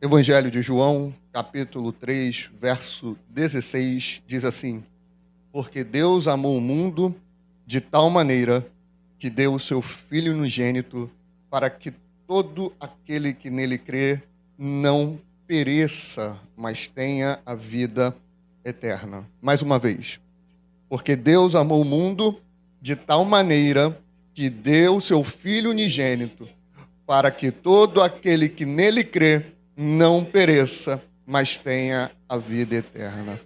Evangelho de João, capítulo 3, verso 16, diz assim: Porque Deus amou o mundo de tal maneira que deu o seu Filho unigênito para que todo aquele que nele crê não pereça, mas tenha a vida eterna. Mais uma vez. Porque Deus amou o mundo de tal maneira que deu o seu Filho unigênito para que todo aquele que nele crê não pereça, mas tenha a vida eterna.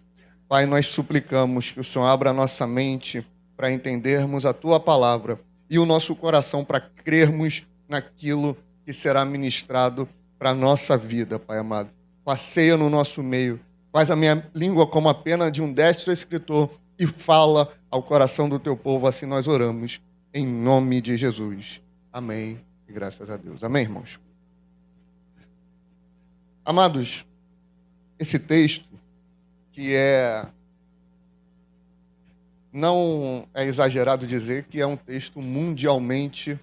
Pai, nós suplicamos que o Senhor abra a nossa mente para entendermos a Tua palavra e o nosso coração para crermos naquilo que será ministrado para a nossa vida, Pai amado. Passeia no nosso meio, faz a minha língua como a pena de um destro escritor e fala ao coração do Teu povo, assim nós oramos, em nome de Jesus. Amém e graças a Deus. Amém, irmãos? Amados, esse texto, que não é exagerado dizer que é um texto mundialmente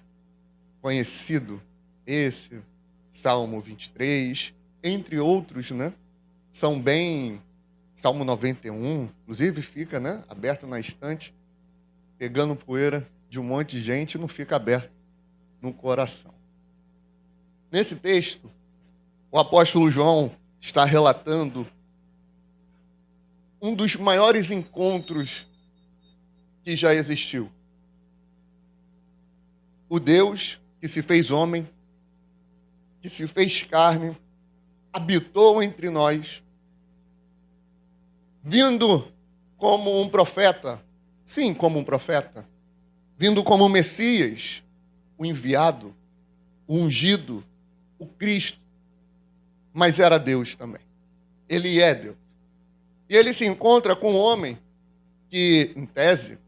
conhecido, esse Salmo 23, entre outros, né? São bem... Salmo 91, inclusive fica, né, aberto na estante, pegando poeira de um monte de gente, não fica aberto no coração. Nesse texto, o apóstolo João está relatando um dos maiores encontros que já existiu. O Deus que se fez homem, que se fez carne, habitou entre nós, vindo como um profeta, sim, como um profeta, vindo como o Messias, o enviado, o ungido, o Cristo, mas era Deus também. Ele é Deus. E ele se encontra com um homem que, em tese,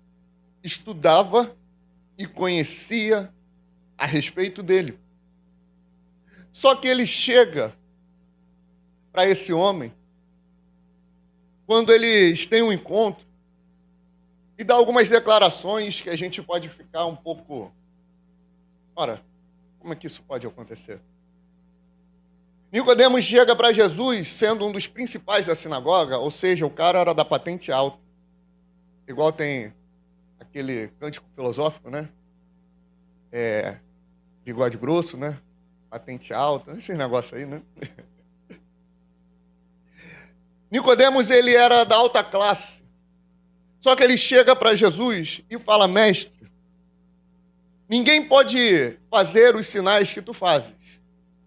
estudava e conhecia a respeito dele. Só que ele chega para esse homem quando eles têm um encontro e dá algumas declarações que a gente pode ficar um pouco... Ora, como é que isso pode acontecer? Nicodemos chega para Jesus sendo um dos principais da sinagoga, ou seja, o cara era da patente alta. Igual tem aquele cântico filosófico, né? Bigode grosso, né? Patente alta, esses negócios aí, né? Nicodemos, ele era da alta classe. Só que ele chega para Jesus e fala: mestre, ninguém pode fazer os sinais que tu fazes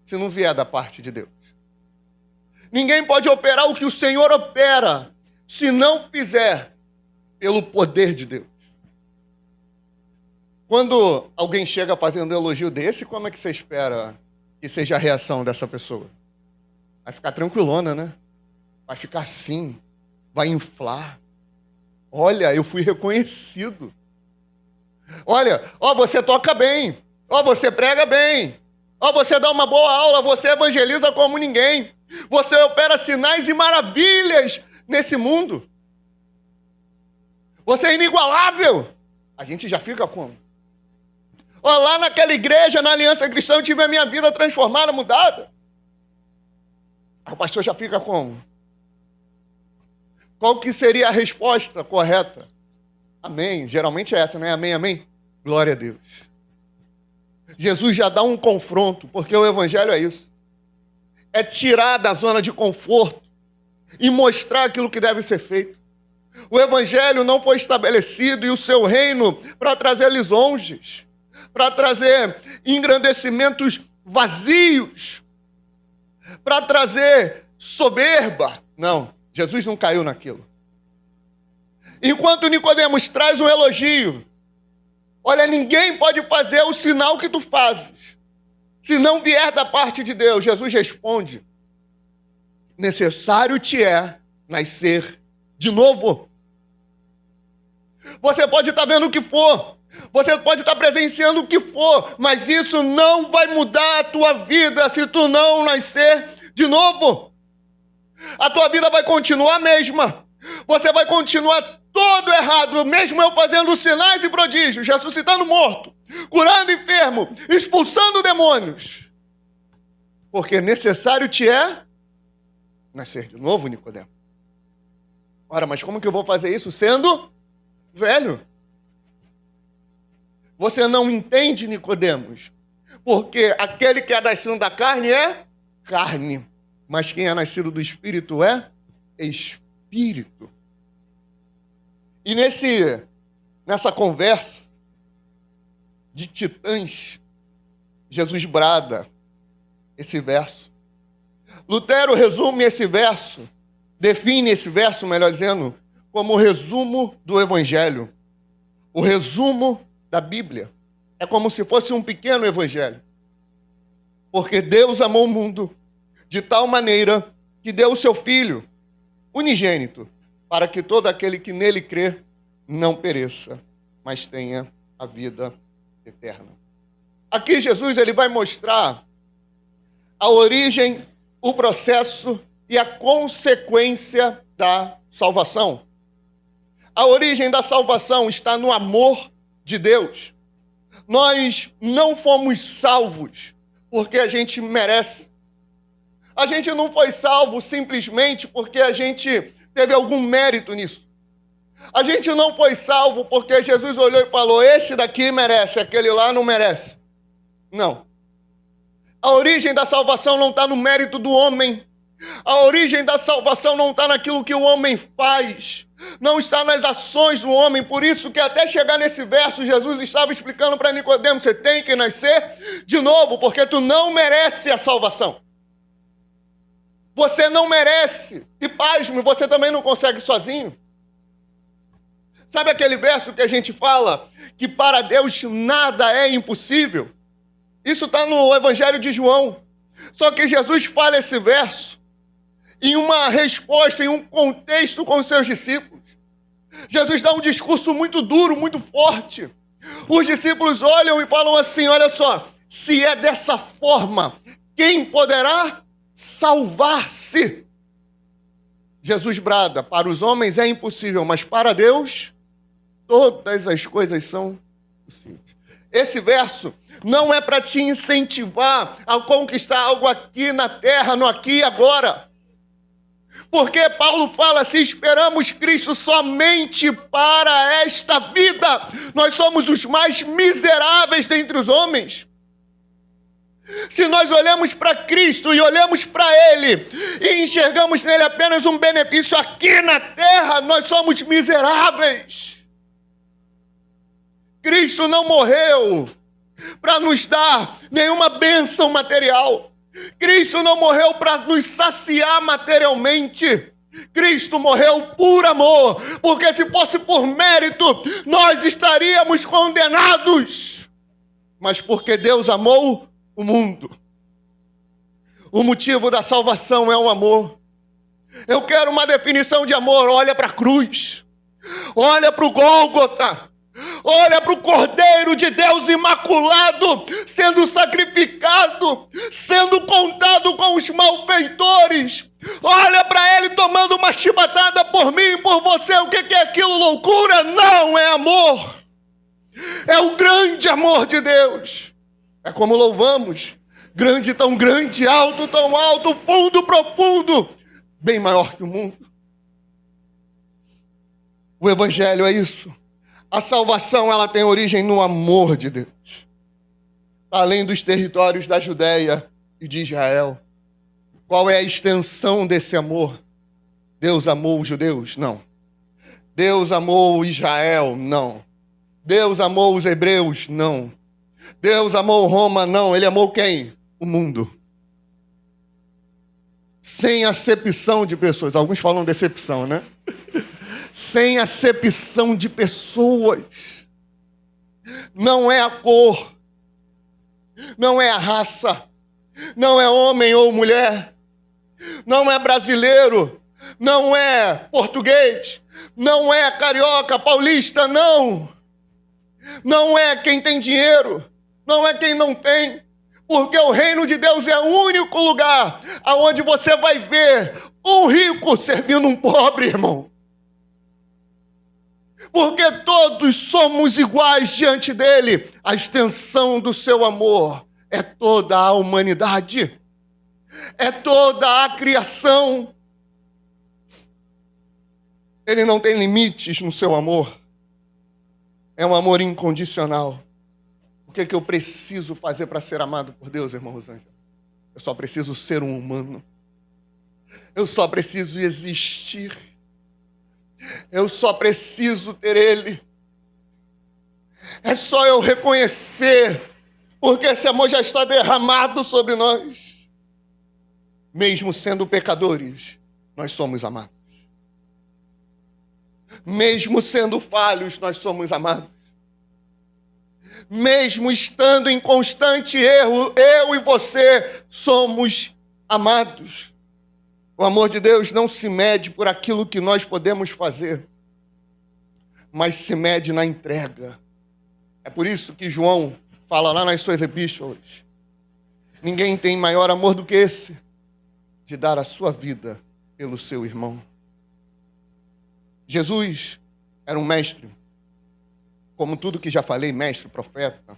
se não vier da parte de Deus. Ninguém pode operar o que o Senhor opera se não fizer pelo poder de Deus. Quando alguém chega fazendo um elogio desse, como é que você espera que seja a reação dessa pessoa? Vai ficar tranquilona, né? Vai ficar assim, vai inflar. Olha, eu fui reconhecido. Olha, você toca bem. Você prega bem. Você dá uma boa aula, você evangeliza como ninguém. Você opera sinais e maravilhas nesse mundo. Você é inigualável. A gente já fica como? Lá naquela igreja, na Aliança Cristã, eu tive a minha vida transformada, mudada. O pastor já fica como? Qual que seria a resposta correta? Amém. Geralmente é essa, né? Amém, amém. Glória a Deus. Jesus já dá um confronto, porque o evangelho é isso. É tirar da zona de conforto e mostrar aquilo que deve ser feito. O evangelho não foi estabelecido e o seu reino para trazer lisonjas, para trazer engrandecimentos vazios, para trazer soberba. Não. Jesus não caiu naquilo. Enquanto Nicodemos traz um elogio, olha, ninguém pode fazer o sinal que tu fazes se não vier da parte de Deus. Jesus responde: necessário te é nascer de novo. Você pode estar vendo o que for, você pode estar presenciando o que for, mas isso não vai mudar a tua vida se tu não nascer de novo. A tua vida vai continuar a mesma. Você vai continuar todo errado, mesmo eu fazendo sinais e prodígios, ressuscitando morto, curando enfermo, expulsando demônios. Porque necessário te é Nascer de novo, Nicodemo. Ora, mas como que eu vou fazer isso sendo velho? Você não entende, Nicodemos, porque aquele que é nascido da carne é carne, mas quem é nascido do Espírito é Espírito. E nessa conversa de titãs, Jesus brada esse verso. Lutero resume esse verso, define esse verso, melhor dizendo, como o resumo do Evangelho, o resumo da Bíblia. É como se fosse um pequeno evangelho. Porque Deus amou o mundo de tal maneira que deu o seu Filho unigênito, para que todo aquele que nele crê não pereça, mas tenha a vida eterna. Aqui Jesus ele vai mostrar a origem, o processo e a consequência da salvação. A origem da salvação está no amor de Deus. Nós não fomos salvos porque a gente merece. A gente não foi salvo simplesmente porque a gente teve algum mérito nisso. A gente não foi salvo porque Jesus olhou e falou, esse daqui merece, aquele lá não merece. Não. A origem da salvação não está no mérito do homem. A origem da salvação não está naquilo que o homem faz. Não está nas ações do homem. Por isso que até chegar nesse verso, Jesus estava explicando para Nicodemo, você tem que nascer de novo, porque tu não merece a salvação. Você não merece. E pasme, você também não consegue sozinho. Sabe aquele verso que a gente fala que para Deus nada é impossível? Isso está no Evangelho de João. Só que Jesus fala esse verso em uma resposta, em um contexto com os seus discípulos. Jesus dá um discurso muito duro, muito forte. Os discípulos olham e falam assim, olha só, se é dessa forma, quem poderá salvar-se? Jesus brada, para os homens é impossível, mas para Deus, todas as coisas são possíveis. Esse verso não é para te incentivar a conquistar algo aqui na terra, no aqui e agora. Porque Paulo fala, se esperamos Cristo somente para esta vida, nós somos os mais miseráveis dentre os homens. Se nós olhamos para Cristo e olhamos para Ele e enxergamos nele apenas um benefício aqui na terra, nós somos miseráveis. Cristo não morreu para nos dar nenhuma bênção material. Cristo não morreu para nos saciar materialmente. Cristo morreu por amor, porque se fosse por mérito, nós estaríamos condenados. Mas porque Deus amou o mundo. O motivo da salvação é o amor. Eu quero uma definição de amor. Olha para a cruz. Olha para o Gólgota. Olha para o Cordeiro de Deus imaculado, sendo sacrificado, sendo contado com os malfeitores. Olha para ele tomando uma chibatada por mim e por você. O que é aquilo? Loucura? Não, é amor. É o grande amor de Deus. É como louvamos. Grande, tão grande, alto, tão alto, fundo, profundo. Bem maior que o mundo. O Evangelho é isso. A salvação, ela tem origem no amor de Deus. Além dos territórios da Judéia e de Israel. Qual é a extensão desse amor? Deus amou os judeus? Não. Deus amou Israel? Não. Deus amou os hebreus? Não. Deus amou Roma? Não. Ele amou quem? O mundo. Sem acepção de pessoas. Alguns falam decepção, né? Sem acepção de pessoas. Não é a cor, não é a raça, não é homem ou mulher, não é brasileiro, não é português, não é carioca, paulista, não. Não é quem tem dinheiro, não é quem não tem, porque o reino de Deus é o único lugar onde você vai ver um rico servindo um pobre, irmão. Porque todos somos iguais diante dele. A extensão do seu amor é toda a humanidade. É toda a criação. Ele não tem limites no seu amor. É um amor incondicional. O que é que eu preciso fazer para ser amado por Deus, irmão Rosângela? Eu só preciso ser um humano. Eu só preciso existir. Eu só preciso ter Ele. É só eu reconhecer, porque esse amor já está derramado sobre nós. Mesmo sendo pecadores, nós somos amados. Mesmo sendo falhos, nós somos amados. Mesmo estando em constante erro, eu e você somos amados. O amor de Deus não se mede por aquilo que nós podemos fazer, mas se mede na entrega. É por isso que João fala lá nas suas epístolas: ninguém tem maior amor do que esse, de dar a sua vida pelo seu irmão. Jesus era um mestre, como tudo que já falei, mestre, profeta,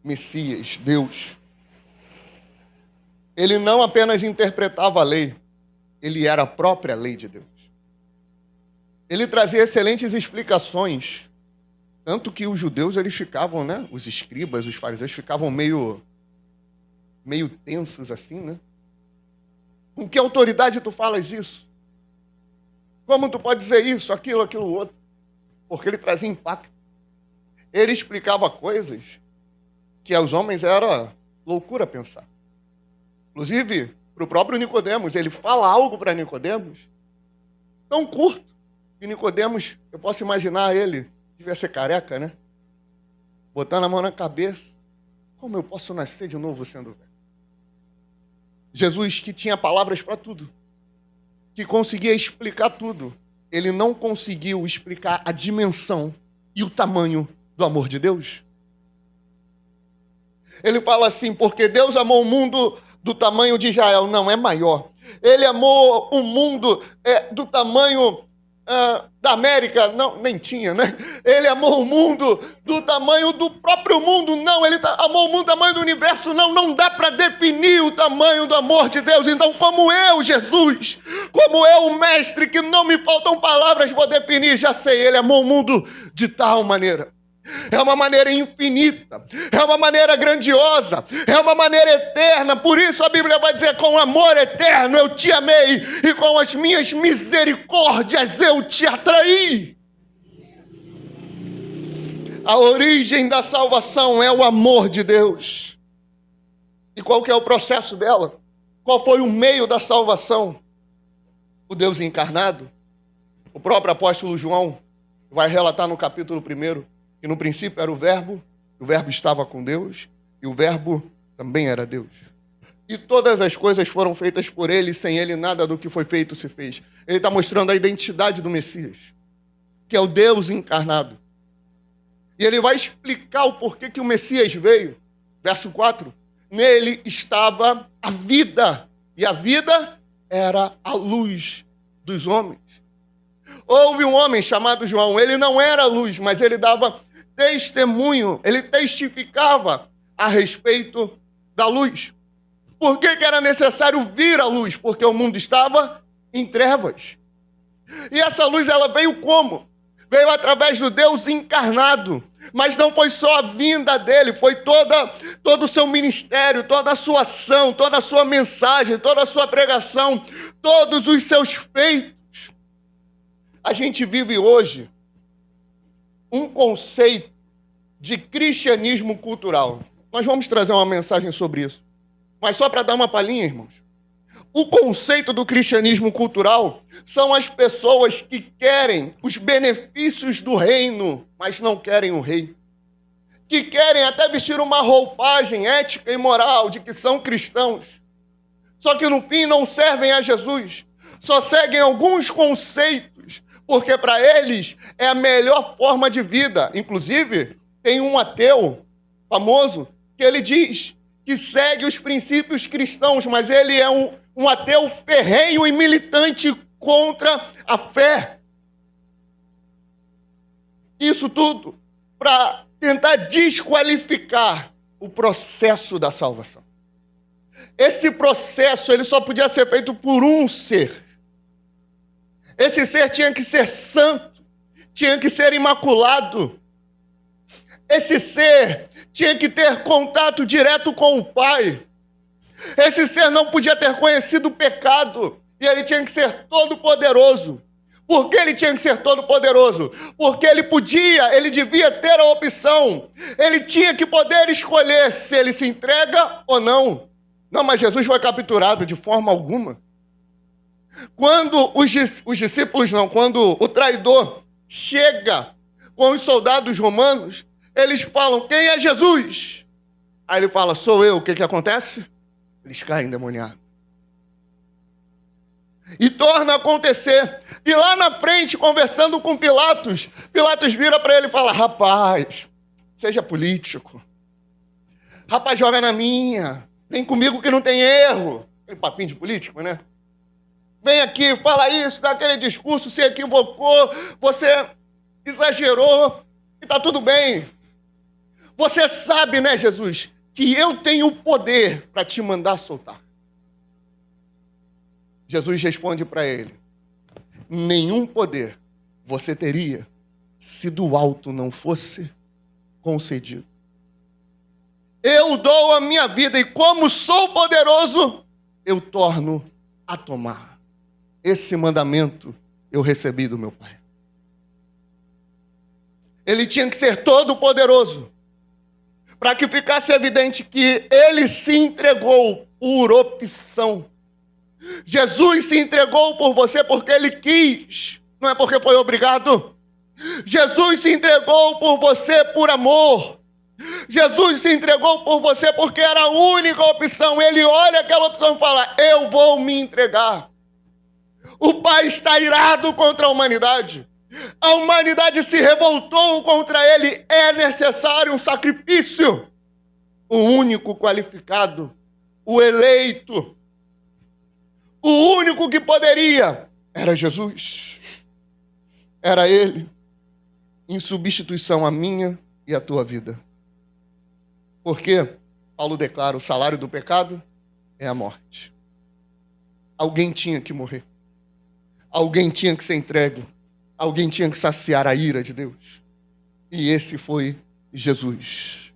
Messias, Deus. Ele não apenas interpretava a lei, ele era a própria lei de Deus. Ele trazia excelentes explicações, tanto que os judeus, eles ficavam, né? Os escribas, os fariseus ficavam meio tensos assim, né? Com que autoridade tu falas isso? Como tu pode dizer isso, aquilo, outro? Porque ele trazia impacto. Ele explicava coisas que aos homens era loucura pensar. Inclusive, para o próprio Nicodemos, ele fala algo para Nicodemos tão curto que Nicodemos, eu posso imaginar ele, devia ser careca, né? Botando a mão na cabeça. Como eu posso nascer de novo sendo velho? Jesus, que tinha palavras para tudo, que conseguia explicar tudo, ele não conseguiu explicar a dimensão e o tamanho do amor de Deus. Ele fala assim: porque Deus amou o mundo do tamanho de Israel. Não, é maior. Ele amou o mundo do tamanho da América. Não, nem tinha, né? Ele amou o mundo do tamanho do próprio mundo. Não, ele amou o mundo do tamanho do universo. Não, não dá para definir o tamanho do amor de Deus. Então, como eu, Jesus, como eu, o mestre, que não me faltam palavras, vou definir, já sei, ele amou o mundo de tal maneira. É uma maneira infinita, é uma maneira grandiosa, é uma maneira eterna. Por isso a Bíblia vai dizer: com amor eterno eu te amei, e com as minhas misericórdias eu te atraí. A origem da salvação é o amor de Deus. E qual que é o processo dela? Qual foi o meio da salvação? O Deus encarnado. O próprio apóstolo João vai relatar no capítulo 1 que no princípio era o Verbo estava com Deus, e o Verbo também era Deus. E todas as coisas foram feitas por ele, e sem ele nada do que foi feito se fez. Ele está mostrando a identidade do Messias, que é o Deus encarnado. E ele vai explicar o porquê que o Messias veio. Verso 4. Nele estava a vida, e a vida era a luz dos homens. Houve um homem chamado João, ele não era luz, mas ele dava testemunho, ele testificava a respeito da luz. Por que era necessário vir à luz? Porque o mundo estava em trevas. E essa luz, ela veio como? Veio através do Deus encarnado. Mas não foi só a vinda dele, foi todo o seu ministério, toda a sua ação, toda a sua mensagem, toda a sua pregação, todos os seus feitos. A gente vive hoje um conceito de cristianismo cultural. Nós vamos trazer uma mensagem sobre isso. Mas só para dar uma palhinha, irmãos. O conceito do cristianismo cultural são as pessoas que querem os benefícios do reino, mas não querem o rei. Que querem até vestir uma roupagem ética e moral de que são cristãos. Só que no fim não servem a Jesus. Só seguem alguns conceitos, porque para eles é a melhor forma de vida. Inclusive, tem um ateu famoso que ele diz que segue os princípios cristãos, mas ele é um ateu ferrenho e militante contra a fé. Isso tudo para tentar desqualificar o processo da salvação. Esse processo ele só podia ser feito por um ser. Esse ser tinha que ser santo, tinha que ser imaculado. Esse ser tinha que ter contato direto com o Pai. Esse ser não podia ter conhecido o pecado. E ele tinha que ser todo-poderoso. Por que ele tinha que ser todo-poderoso? Porque ele devia ter a opção. Ele tinha que poder escolher se ele se entrega ou não. Não, mas Jesus foi capturado de forma alguma. Quando os discípulos quando o traidor chega com os soldados romanos, eles falam, quem é Jesus? Aí ele fala, sou eu. O que acontece? Eles caem endemoniados. E torna a acontecer. E lá na frente, conversando com Pilatos, Pilatos vira para ele e fala, rapaz, seja político. Rapaz, joga na minha. Vem comigo que não tem erro. Aquele papinho de político, né? Vem aqui, fala isso, dá aquele discurso, você equivocou, você exagerou, e tá tudo bem. Você sabe, né, Jesus, que eu tenho o poder para te mandar soltar. Jesus responde para ele, nenhum poder você teria se do alto não fosse concedido. Eu dou a minha vida e como sou poderoso, eu torno a tomar. Esse mandamento eu recebi do meu Pai. Ele tinha que ser todo poderoso, para que ficasse evidente que ele se entregou por opção. Jesus se entregou por você porque ele quis, não é porque foi obrigado. Jesus se entregou por você por amor. Jesus se entregou por você porque era a única opção. Ele olha aquela opção e fala, eu vou me entregar. O Pai está irado contra a humanidade. A humanidade se revoltou contra ele. É necessário um sacrifício. O único qualificado, o eleito, o único que poderia, era Jesus. Era ele, em substituição à minha e à tua vida. Porque Paulo declara, o salário do pecado é a morte. Alguém tinha que morrer. Alguém tinha que ser entregue. Alguém tinha que saciar a ira de Deus. E esse foi Jesus.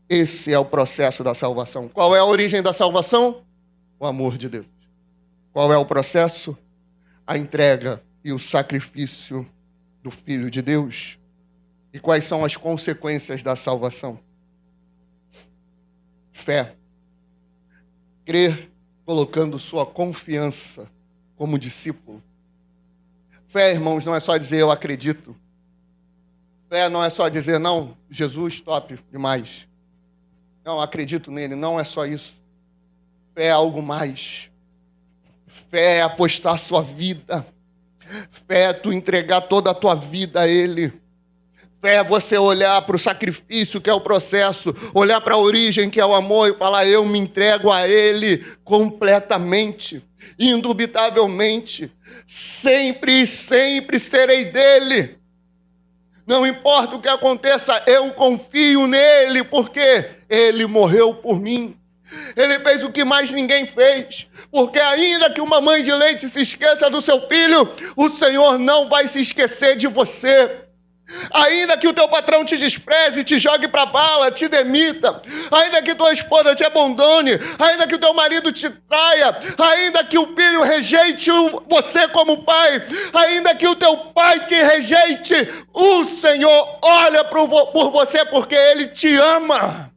Esse é o processo da salvação. Qual é a origem da salvação? O amor de Deus. Qual é o processo? A entrega e o sacrifício do Filho de Deus. E quais são as consequências da salvação? Fé. Crer colocando sua confiança como discípulo. Fé, irmãos, não é só dizer eu acredito. Fé não é só dizer, não, Jesus, top, demais. Não, acredito nele, não é só isso. Fé é algo mais. Fé é apostar sua vida. Fé é tu entregar toda a tua vida a ele. Fé é você olhar para o sacrifício, que é o processo, olhar para a origem, que é o amor, e falar, eu me entrego a ele completamente, indubitavelmente, sempre e sempre serei dele. Não importa o que aconteça, eu confio nele, porque ele morreu por mim. Ele fez o que mais ninguém fez, porque ainda que uma mãe de leite se esqueça do seu filho, o Senhor não vai se esquecer de você. Ainda que o teu patrão te despreze, te jogue para a vala, te demita, ainda que tua esposa te abandone, ainda que o teu marido te traia, ainda que o filho rejeite você como pai, ainda que o teu pai te rejeite, o Senhor olha por você porque Ele te ama.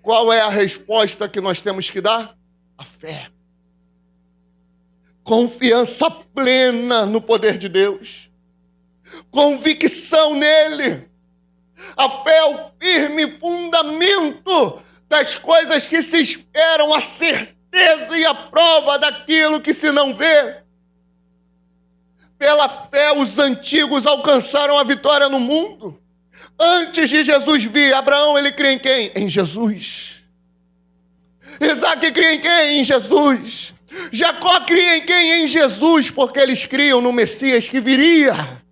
Qual é a resposta que nós temos que dar? A fé. Confiança plena no poder de Deus. Convicção nele. A fé é o firme fundamento das coisas que se esperam, a certeza e a prova daquilo que se não vê. Pela fé, os antigos alcançaram a vitória no mundo. Antes de Jesus vir, Abraão, ele cria em quem? Em Jesus. Isaac cria em quem? Em Jesus. Jacó cria em quem? Em Jesus, porque eles criam no Messias que viria.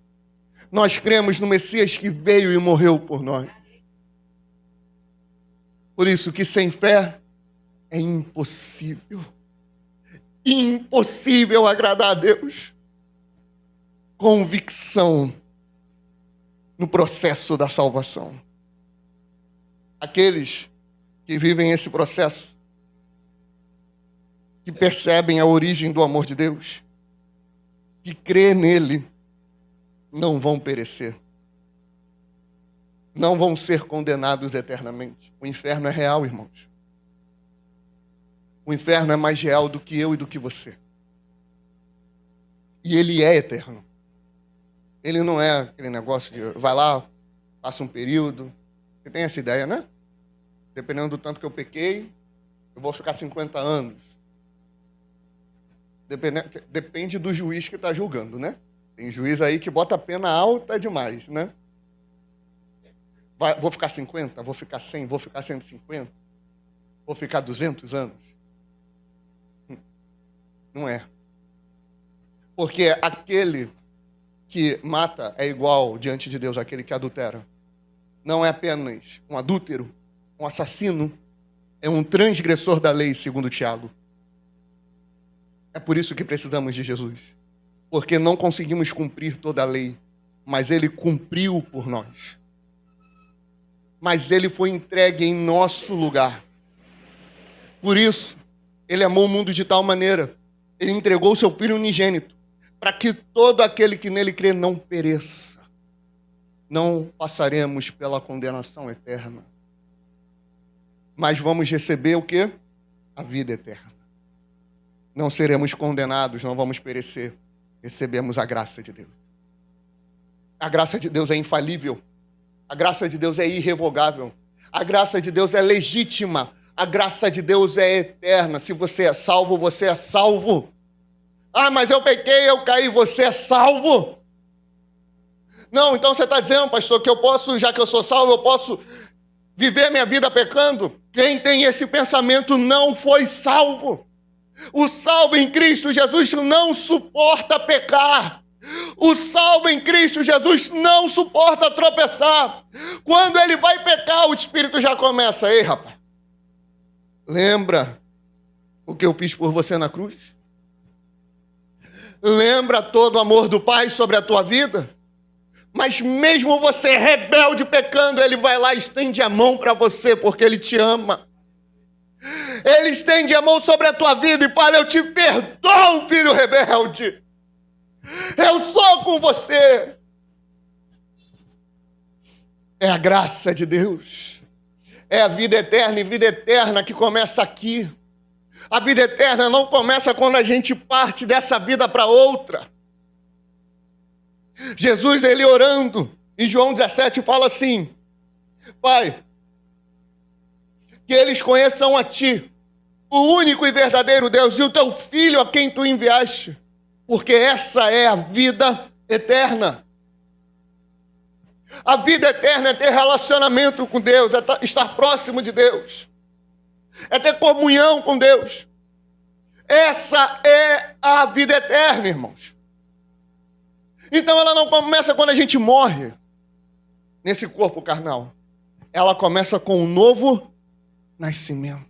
Nós cremos no Messias que veio e morreu por nós. Por isso que sem fé é impossível. Impossível agradar a Deus. convicção no processo da salvação. Aqueles que vivem esse processo, que percebem a origem do amor de Deus, que crê nele, não vão perecer. Não vão ser condenados eternamente. O inferno é real, irmãos. O inferno é mais real do que eu e do que você. E ele é eterno. Ele não é aquele negócio de vai lá, passa um período. Você tem essa ideia, né? Dependendo do tanto que eu pequei, eu vou ficar 50 anos. Depende do juiz que está julgando, né? Tem juiz aí que bota a pena alta demais, né? Vou ficar 50, vou ficar 100, vou ficar 150, vou ficar 200 anos. Não é. Porque aquele que mata é igual diante de Deus àquele que adultera. Não é apenas um adúltero, um assassino, é um transgressor da lei, segundo Tiago. É por isso que precisamos de Jesus. Porque não conseguimos cumprir toda a lei, mas ele cumpriu por nós. Mas ele foi entregue em nosso lugar. Por isso, ele amou o mundo de tal maneira, ele entregou o seu Filho unigênito, para que todo aquele que nele crê não pereça. Não passaremos pela condenação eterna, mas vamos receber o quê? A vida eterna. Não seremos condenados, não vamos perecer. Recebemos a graça de Deus. A graça de Deus é infalível. A graça de Deus é irrevogável. A graça de Deus é legítima. A graça de Deus é eterna. Se você é salvo, você é salvo. Ah, mas eu pequei, eu caí, você é salvo. Não, então você está dizendo, pastor, que eu posso, já que eu sou salvo, eu posso viver minha vida pecando? Quem tem esse pensamento não foi salvo. O salvo em Cristo Jesus não suporta pecar. O salvo em Cristo Jesus não suporta tropeçar. Quando ele vai pecar, o Espírito já começa. Ei, rapaz, lembra o que eu fiz por você na cruz? Lembra todo o amor do Pai sobre a tua vida? Mas mesmo você rebelde pecando, ele vai lá e estende a mão para você, porque ele te ama. Ele estende a mão sobre a tua vida e fala: eu te perdoo, filho rebelde. Eu sou com você. É a graça de Deus. É a vida eterna, e vida eterna que começa aqui. A vida eterna não começa quando a gente parte dessa vida para outra. Jesus, ele orando, em João 17, fala assim: Pai, que eles conheçam a Ti, o único e verdadeiro Deus, e o Teu Filho a quem Tu enviaste, porque essa é a vida eterna. A vida eterna é ter relacionamento com Deus, é estar próximo de Deus, é ter comunhão com Deus. Essa é a vida eterna, irmãos. Então ela não começa quando a gente morre nesse corpo carnal. Ela começa com um novo nascimento.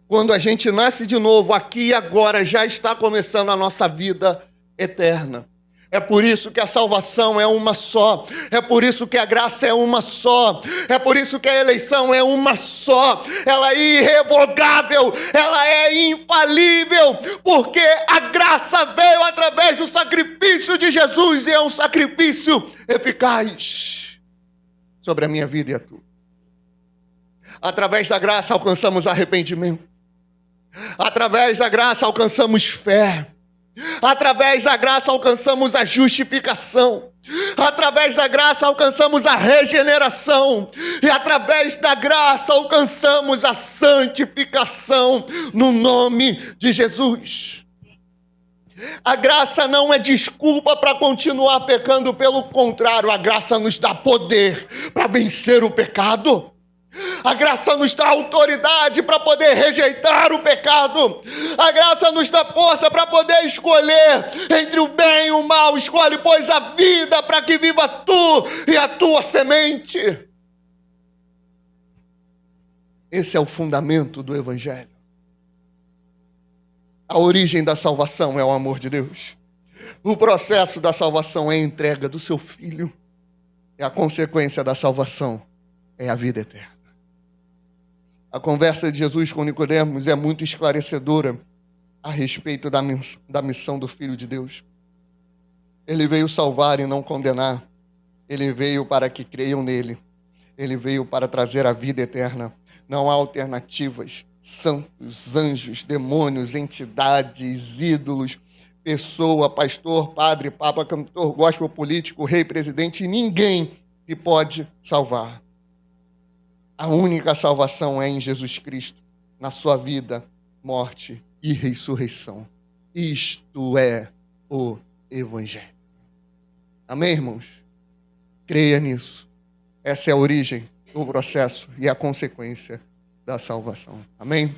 Quando a gente nasce de novo, aqui e agora, já está começando a nossa vida eterna. É por isso que a salvação é uma só. É por isso que a graça é uma só. É por isso que a eleição é uma só. Ela é irrevogável. Ela é infalível. Porque a graça veio através do sacrifício de Jesus. E é um sacrifício eficaz sobre a minha vida e a tua. Através da graça alcançamos arrependimento. Através da graça alcançamos fé. Através da graça alcançamos a justificação. Através da graça alcançamos a regeneração. E através da graça alcançamos a santificação no nome de Jesus. A graça não é desculpa para continuar pecando, pelo contrário, a graça nos dá poder para vencer o pecado. A graça nos dá autoridade para poder rejeitar o pecado. A graça nos dá força para poder escolher entre o bem e o mal. Escolhe, pois, a vida para que viva tu e a tua semente. Esse é o fundamento do Evangelho. A origem da salvação é o amor de Deus. O processo da salvação é a entrega do seu filho. E a consequência da salvação é a vida eterna. A conversa de Jesus com Nicodemos é muito esclarecedora a respeito da missão do Filho de Deus. Ele veio salvar e não condenar. Ele veio para que creiam nele. Ele veio para trazer a vida eterna. Não há alternativas. Santos, anjos, demônios, entidades, ídolos, pessoa, pastor, padre, papa, cantor, gospel, político, rei, presidente, ninguém que pode salvar. A única salvação é em Jesus Cristo, na sua vida, morte e ressurreição. Isto é o Evangelho. Amém, irmãos? Creia nisso. Essa é a origem, o processo e a consequência da salvação. Amém?